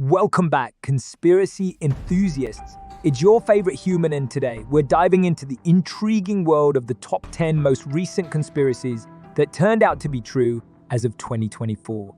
Welcome back, conspiracy enthusiasts. It's your favorite human, and today we're diving into the intriguing world of the top 10 most recent conspiracies that turned out to be true as of 2024.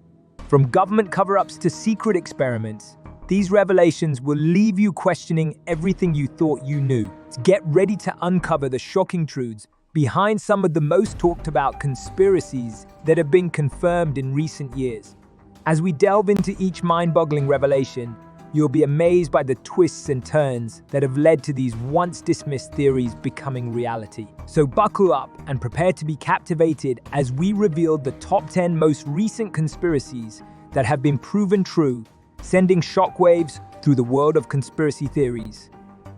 From government cover-ups to secret experiments, these revelations will leave you questioning everything you thought you knew. Get ready to uncover the shocking truths behind some of the most talked about conspiracies that have been confirmed in recent years. As we delve into each mind-boggling revelation, you'll be amazed by the twists and turns that have led to these once-dismissed theories becoming reality. So buckle up and prepare to be captivated as we reveal the top 10 most recent conspiracies that have been proven true, sending shockwaves through the world of conspiracy theories.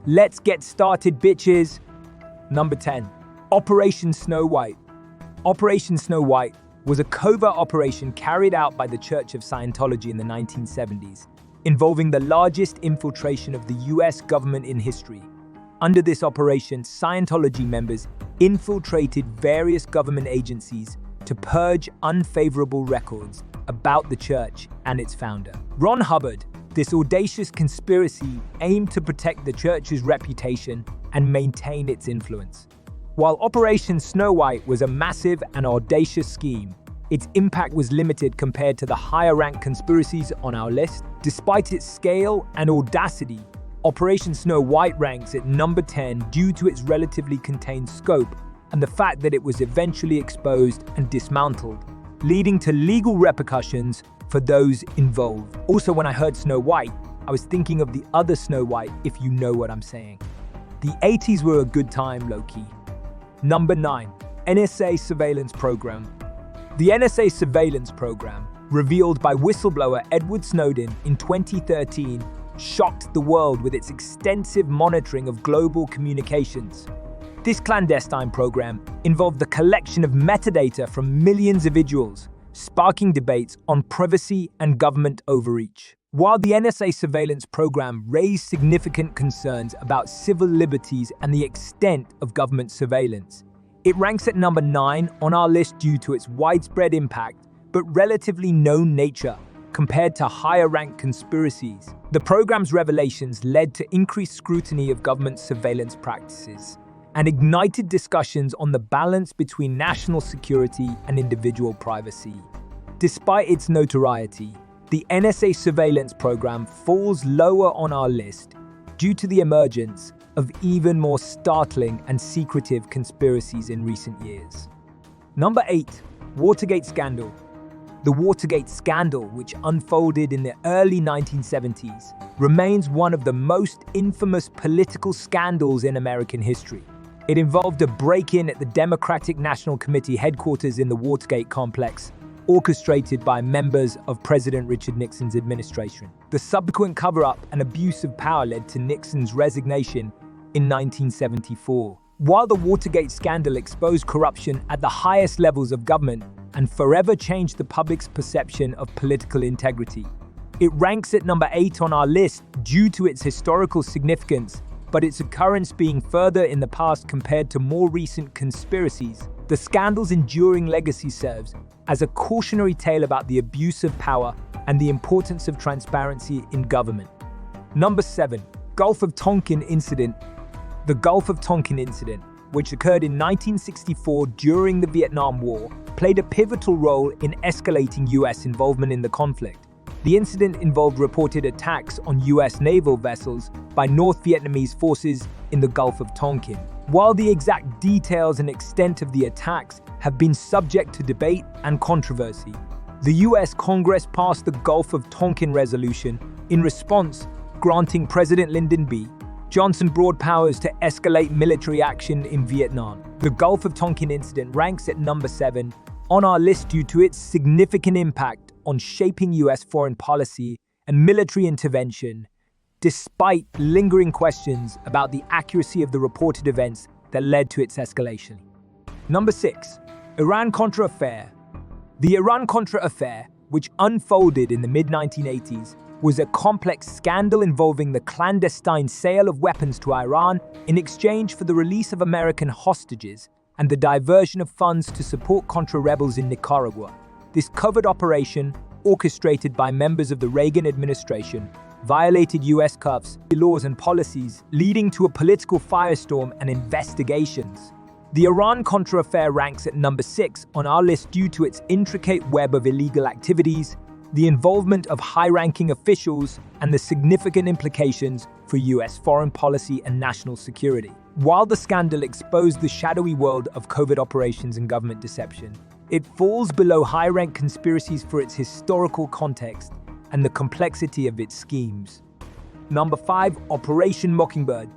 Let's get started, bitches! Number 10. Operation Snow White. Operation Snow White was a covert operation carried out by the Church of Scientology in the 1970s, involving the largest infiltration of the US government in history. Under this operation, Scientology members infiltrated various government agencies to purge unfavorable records about the church and its founder, Ron Hubbard. This audacious conspiracy aimed to protect the church's reputation and maintain its influence. While Operation Snow White was a massive and audacious scheme, its impact was limited compared to the higher-ranked conspiracies on our list. Despite its scale and audacity, Operation Snow White ranks at number 10 due to its relatively contained scope and the fact that it was eventually exposed and dismantled, leading to legal repercussions for those involved. Also, when I heard Snow White, I was thinking of the other Snow White, if you know what I'm saying. The 80s were a good time, low-key. Number 9. NSA Surveillance Program. The NSA surveillance program, revealed by whistleblower Edward Snowden in 2013, shocked the world with its extensive monitoring of global communications. This clandestine program involved the collection of metadata from millions of individuals, sparking debates on privacy and government overreach. While the NSA surveillance program raised significant concerns about civil liberties and the extent of government surveillance, it ranks at number 9 on our list due to its widespread impact but relatively known nature compared to higher-ranked conspiracies. The program's revelations led to increased scrutiny of government surveillance practices and ignited discussions on the balance between national security and individual privacy. Despite its notoriety, the NSA surveillance program falls lower on our list due to the emergence of even more startling and secretive conspiracies in recent years. Number 8. Watergate Scandal. The Watergate scandal, which unfolded in the early 1970s, remains one of the most infamous political scandals in American history. It involved a break-in at the Democratic National Committee headquarters in the Watergate complex, orchestrated by members of President Richard Nixon's administration. The subsequent cover-up and abuse of power led to Nixon's resignation in 1974. While the Watergate scandal exposed corruption at the highest levels of government and forever changed the public's perception of political integrity, it ranks at number 8 on our list due to its historical significance, but its occurrence being further in the past compared to more recent conspiracies. The scandal's enduring legacy serves as a cautionary tale about the abuse of power and the importance of transparency in government. Number 7. Gulf of Tonkin Incident. The Gulf of Tonkin incident, which occurred in 1964 during the Vietnam War, played a pivotal role in escalating US involvement in the conflict. The incident involved reported attacks on US naval vessels by North Vietnamese forces in the Gulf of Tonkin. While the exact details and extent of the attacks have been subject to debate and controversy, the US Congress passed the Gulf of Tonkin Resolution in response, granting President Lyndon B. Johnson broad powers to escalate military action in Vietnam. The Gulf of Tonkin incident ranks at number 7 on our list due to its significant impact on shaping US foreign policy and military intervention, despite lingering questions about the accuracy of the reported events that led to its escalation. Number 6. Iran-Contra Affair. The Iran-Contra Affair, which unfolded in the mid-1980s, was a complex scandal involving the clandestine sale of weapons to Iran in exchange for the release of American hostages and the diversion of funds to support Contra rebels in Nicaragua. This covert operation orchestrated by members of the Reagan administration, violated U.S. cuffs, laws and policies, leading to a political firestorm and investigations. The Iran-Contra affair ranks at number 6 on our list due to its intricate web of illegal activities, the involvement of high-ranking officials, and the significant implications for U.S. foreign policy and national security. While the scandal exposed the shadowy world of covert operations and government deception, it falls below high-rank conspiracies for its historical context and the complexity of its schemes. Number 5. Operation Mockingbird.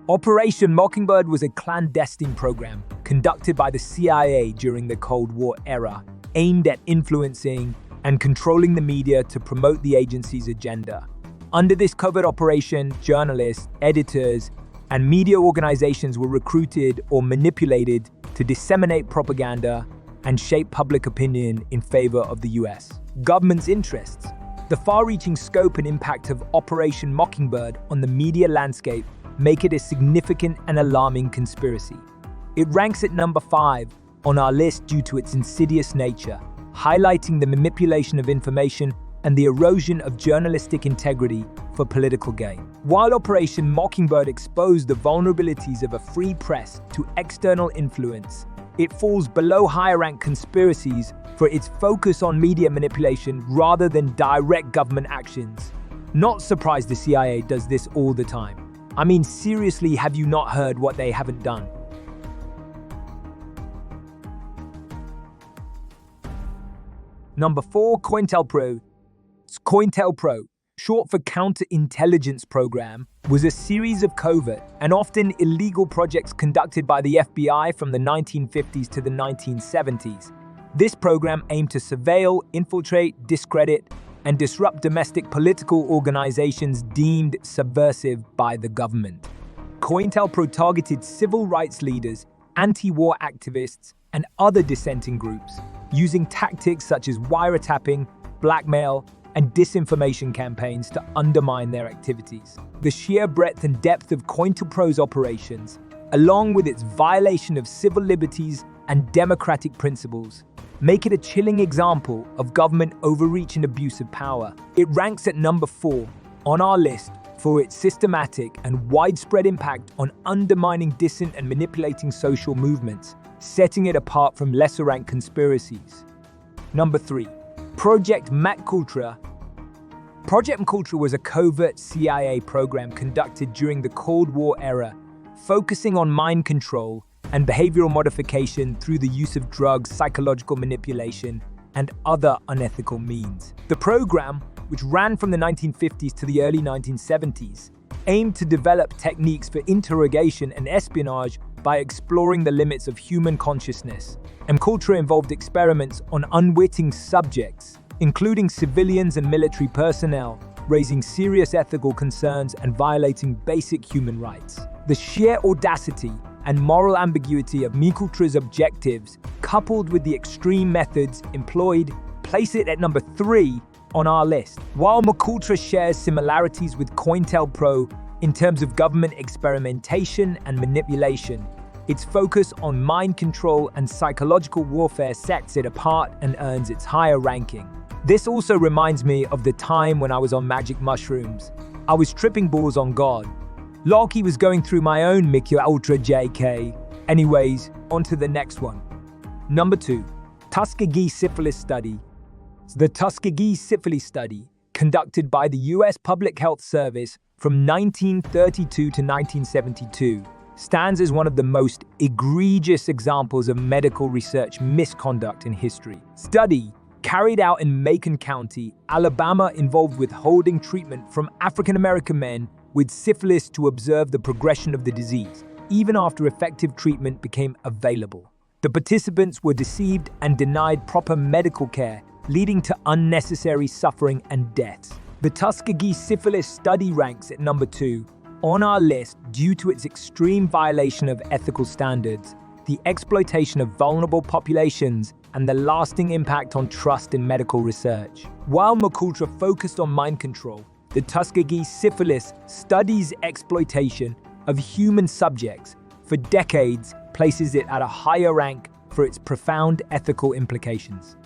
Operation Mockingbird was a clandestine program conducted by the CIA during the Cold War era, aimed at influencing and controlling the media to promote the agency's agenda. Under this covert operation, journalists, editors, and media organizations were recruited or manipulated to disseminate propaganda and shape public opinion in favor of the U.S. government's interests. The far-reaching scope and impact of Operation Mockingbird on the media landscape make it a significant and alarming conspiracy. It ranks at number 5 on our list due to its insidious nature, highlighting the manipulation of information and the erosion of journalistic integrity for political gain. While Operation Mockingbird exposed the vulnerabilities of a free press to external influence, it falls below higher-rank conspiracies for its focus on media manipulation rather than direct government actions. Not surprised the CIA does this all the time. I mean, seriously, have you not heard what they haven't done? Number 4. COINTELPRO. COINTELPRO, short for Counterintelligence Program, was a series of covert and often illegal projects conducted by the FBI from the 1950s to the 1970s. This program aimed to surveil, infiltrate, discredit, and disrupt domestic political organizations deemed subversive by the government. COINTELPRO targeted civil rights leaders, anti-war activists, and other dissenting groups, using tactics such as wiretapping, blackmail, and disinformation campaigns to undermine their activities. The sheer breadth and depth of COINTELPRO's operations, along with its violation of civil liberties and democratic principles, make it a chilling example of government overreach and abuse of power. It ranks at number 4 on our list for its systematic and widespread impact on undermining dissent and manipulating social movements, setting it apart from lesser-ranked conspiracies. Number 3. Project MKUltra. Project MKUltra was a covert CIA program conducted during the Cold War era, focusing on mind control and behavioral modification through the use of drugs, psychological manipulation, and other unethical means. The program, which ran from the 1950s to the early 1970s, aimed to develop techniques for interrogation and espionage by exploring the limits of human consciousness. MKUltra involved experiments on unwitting subjects, including civilians and military personnel, raising serious ethical concerns and violating basic human rights. The sheer audacity and moral ambiguity of MKUltra's objectives, coupled with the extreme methods employed, place it at number 3 on our list. While MKUltra shares similarities with COINTELPRO in terms of government experimentation and manipulation, its focus on mind control and psychological warfare sets it apart and earns its higher ranking. This also reminds me of the time when I was on magic mushrooms. I was tripping balls on God. Loki was going through my own MKUltra JK. Anyways, on to the next one. Number 2. Tuskegee Syphilis Study. The Tuskegee Syphilis Study, conducted by the U.S. Public Health Service from 1932 to 1972, stands as one of the most egregious examples of medical research misconduct in history. Study, carried out in Macon County, Alabama, involved withholding treatment from African American men with syphilis to observe the progression of the disease, even after effective treatment became available. The participants were deceived and denied proper medical care, leading to unnecessary suffering and deaths. The Tuskegee Syphilis Study ranks at number 2 on our list due to its extreme violation of ethical standards, the exploitation of vulnerable populations, and the lasting impact on trust in medical research. While MKUltra focused on mind control, the Tuskegee Syphilis Study's exploitation of human subjects for decades places it at a higher rank for its profound ethical implications.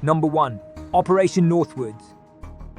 Number 1. Operation Northwoods.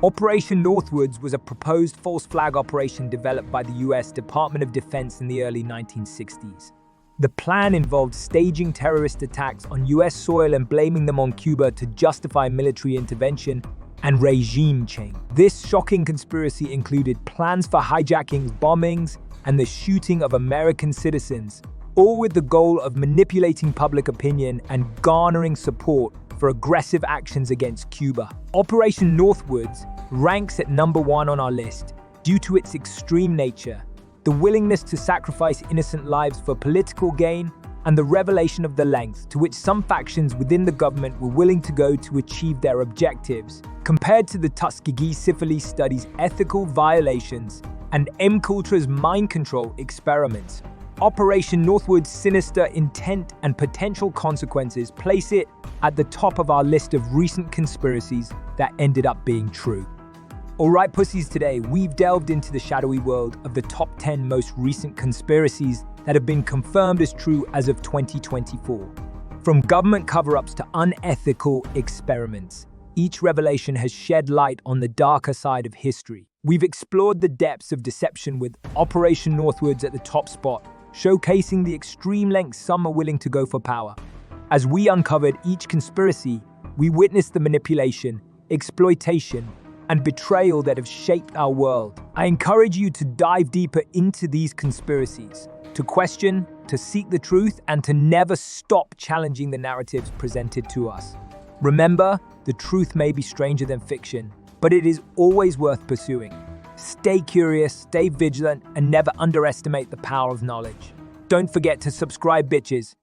Operation Northwoods was a proposed false flag operation developed by the US Department of Defense in the early 1960s. The plan involved staging terrorist attacks on US soil and blaming them on Cuba to justify military intervention and regime change. This shocking conspiracy included plans for hijackings, bombings, and the shooting of American citizens, all with the goal of manipulating public opinion and garnering support for aggressive actions against Cuba. Operation Northwoods ranks at number 1 on our list due to its extreme nature, the willingness to sacrifice innocent lives for political gain, and the revelation of the lengths to which some factions within the government were willing to go to achieve their objectives, compared to the Tuskegee syphilis study's ethical violations and MKUltra's mind control experiments. Operation Northwood's sinister intent and potential consequences place it at the top of our list of recent conspiracies that ended up being true. Alright pussies, today we've delved into the shadowy world of the top 10 most recent conspiracies that have been confirmed as true as of 2024. From government cover-ups to unethical experiments, each revelation has shed light on the darker side of history. We've explored the depths of deception with Operation Northwoods at the top spot, showcasing the extreme lengths some are willing to go for power. As we uncovered each conspiracy, we witnessed the manipulation, exploitation, and betrayal that have shaped our world. I encourage you to dive deeper into these conspiracies, to question, to seek the truth, and to never stop challenging the narratives presented to us. Remember, the truth may be stranger than fiction, but it is always worth pursuing. Stay curious, stay vigilant, and never underestimate the power of knowledge. Don't forget to subscribe, bitches.